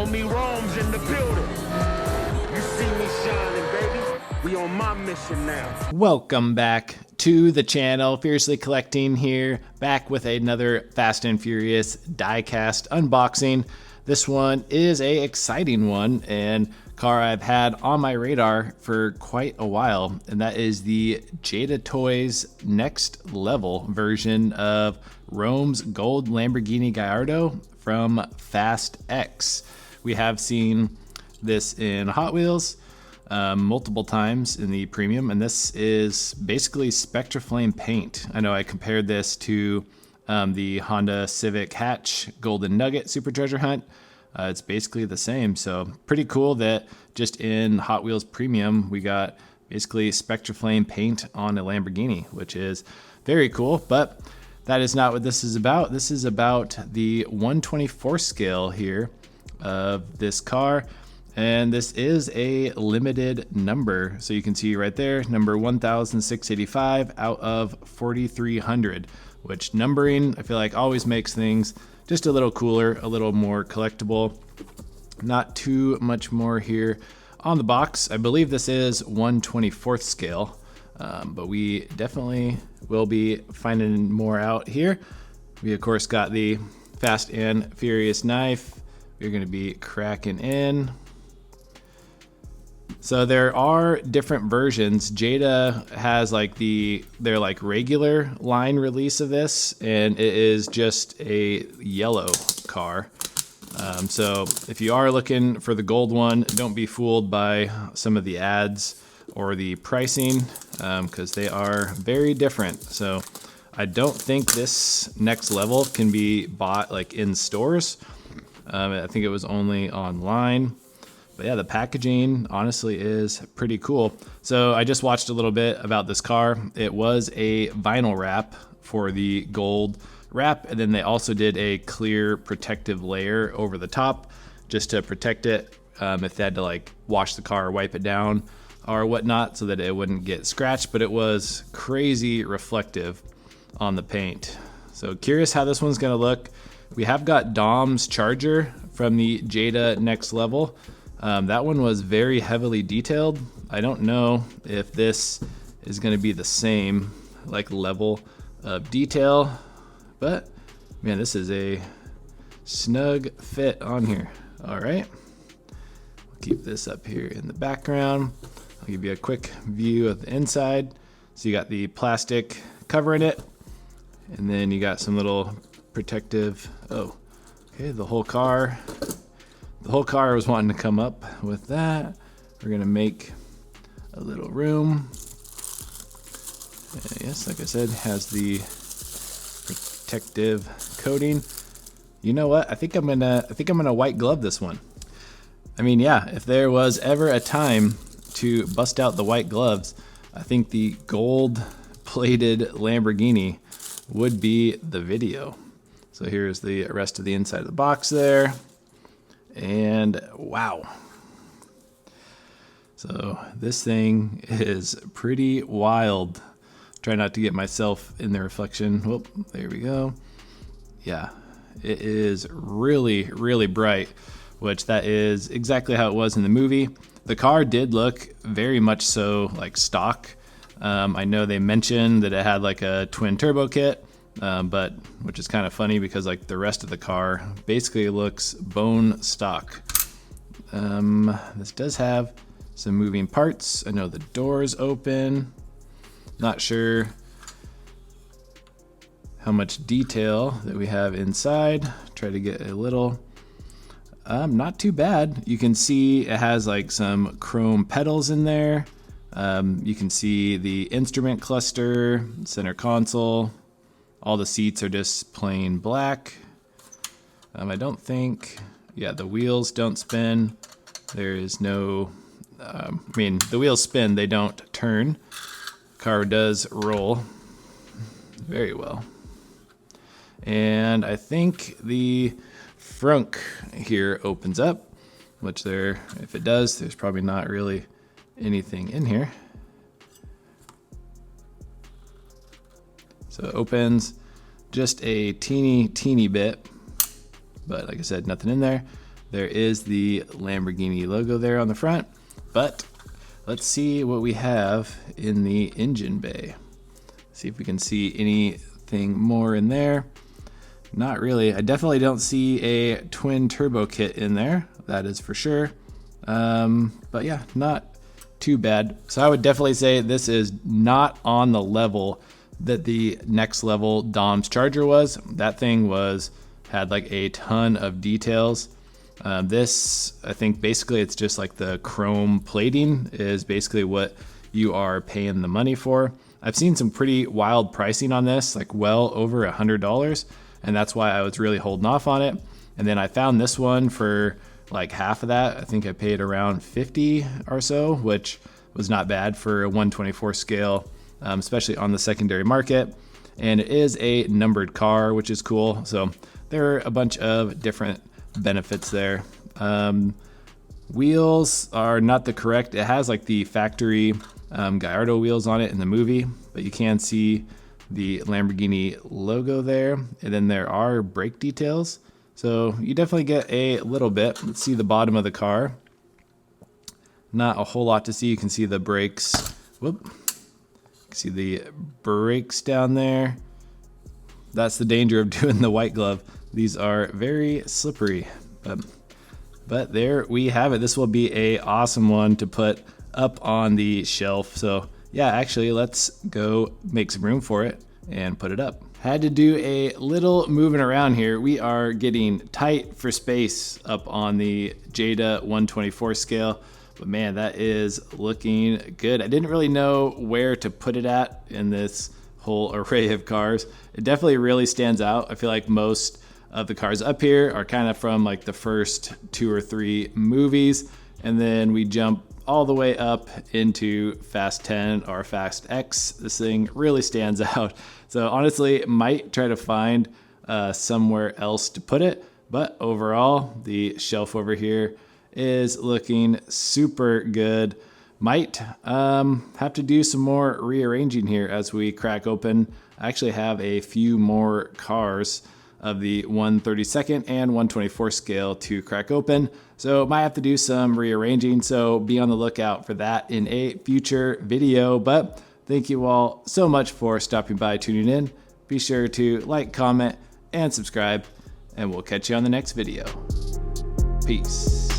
homie Rome's in the building. You see me shining, baby. We on my mission now. Welcome back to the channel. Fiercely Collecting here, back with another Fast and Furious diecast unboxing. This one is a exciting one and car I've had on my radar for quite a while, and that is the Jada Toys Next Level version of Rome's gold Lamborghini Gallardo from Fast X. We have seen this in Hot Wheels multiple times in the premium, and this is basically Spectra Flame paint. I know I compared this to the Honda Civic Hatch Golden Nugget Super Treasure Hunt. It's basically the same, so pretty cool that just in Hot Wheels Premium we got basically Spectra Flame paint on a Lamborghini, which is very cool. But that is not what this is about. This is about the 1/24 scale here of this car, and this is a limited number. So you can see right there, number 1685 out of 4300, which numbering I feel like always makes things just a little cooler, a little more collectible. Not too much more here on the box. I believe this is 1/24 scale, but we definitely will be finding more out here. We of course got the Fast and Furious knife. We're gonna be cracking in. So there are different versions. Jada has like their like regular line release of this, and it is just a yellow car. So if you are looking for the gold one, don't be fooled by some of the ads or the pricing, because they are very different. So I don't think this Next Level can be bought like in stores. I think it was only online. But yeah, the packaging honestly is pretty cool. So I just watched a little bit about this car. It was a vinyl wrap for the gold wrap, and then they also did a clear protective layer over the top just to protect it if they had to like wash the car or wipe it down or whatnot, so that it wouldn't get scratched. But it was crazy reflective on the paint. So curious how this one's gonna look. We have got Dom's charger from the Jada Next Level. That one was very heavily detailed. I don't know if this is going to be the same like level of detail, but man, this is a snug fit on here. All right, I'll keep this up here in the background. I'll give you a quick view of the inside. So you got the plastic covering it, and then you got some little protective, okay, the whole car was wanting to come up with that. We're gonna make a little room. Yes, like I said, has the protective coating. You know what? I think I'm gonna white glove this one. I mean, yeah, if there was ever a time to bust out the white gloves, I think the gold plated Lamborghini would be the video. So here's the rest of the inside of the box there. And wow. So this thing is pretty wild. Try not to get myself in the reflection. Whoop, there we go. Yeah, it is really, really bright, which that is exactly how it was in the movie. The car did look very much so like stock. I know they mentioned that it had like a twin turbo kit, but which is kind of funny because like the rest of the car basically looks bone stock. This does have some moving parts. I know the door's open. Not sure how much detail that we have inside. Try to get a little, not too bad. You can see it has like some chrome pedals in there. You can see the instrument cluster, center console. All the seats are just plain black. I don't think, yeah, the wheels don't spin. There is no, I mean, the wheels spin, they don't turn. Car does roll very well. And I think the frunk here opens up, which there, if it does, there's probably not really anything in here. So it opens just a teeny bit, but like I said, nothing in there. There is the Lamborghini logo there on the front, but let's see what we have in the engine bay. See if we can see anything more in there. Not really. I definitely don't see a twin turbo kit in there, that is for sure. But yeah, not too bad. So I would definitely say this is not on the level that the next level Dom's Charger was. That thing had like a ton of details. This, I think basically it's just like the chrome plating is basically what you are paying the money for. I've seen some pretty wild pricing on this, like well over $100, and that's why I was really holding off on it. And then I found this one for like half of that. I think I paid around 50 or so, which was not bad for a 124 scale, especially on the secondary market. And it is a numbered car, which is cool. So there are a bunch of different benefits there. Wheels are not the correct. It has like the factory Gallardo wheels on it in the movie, but you can see the Lamborghini logo there. And then there are brake details. So you definitely get a little bit. Let's see the bottom of the car. Not a whole lot to see. You can see the brakes. Whoop. You can see the brakes down there. That's the danger of doing the white glove. These are very slippery. But there we have it. This will be a awesome one to put up on the shelf. So yeah, actually let's go make some room for it and put it up. Had to do a little moving around here. We are getting tight for space up on the Jada 124 scale, but man, that is looking good. I didn't really know where to put it at in this whole array of cars. It definitely really stands out. I feel like most of the cars up here are kind of from like the first 2 or 3 movies, and then we jump all the way up into Fast 10 or Fast X. This thing really stands out. So honestly, might try to find somewhere else to put it, but overall, the shelf over here is looking super good. Might have to do some more rearranging here as we crack open. I actually have a few more cars of the 132nd and 124 scale to crack open. So might have to do some rearranging. So be on the lookout for that in a future video. But thank you all so much for stopping by, tuning in. Be sure to like, comment, and subscribe, and we'll catch you on the next video. Peace.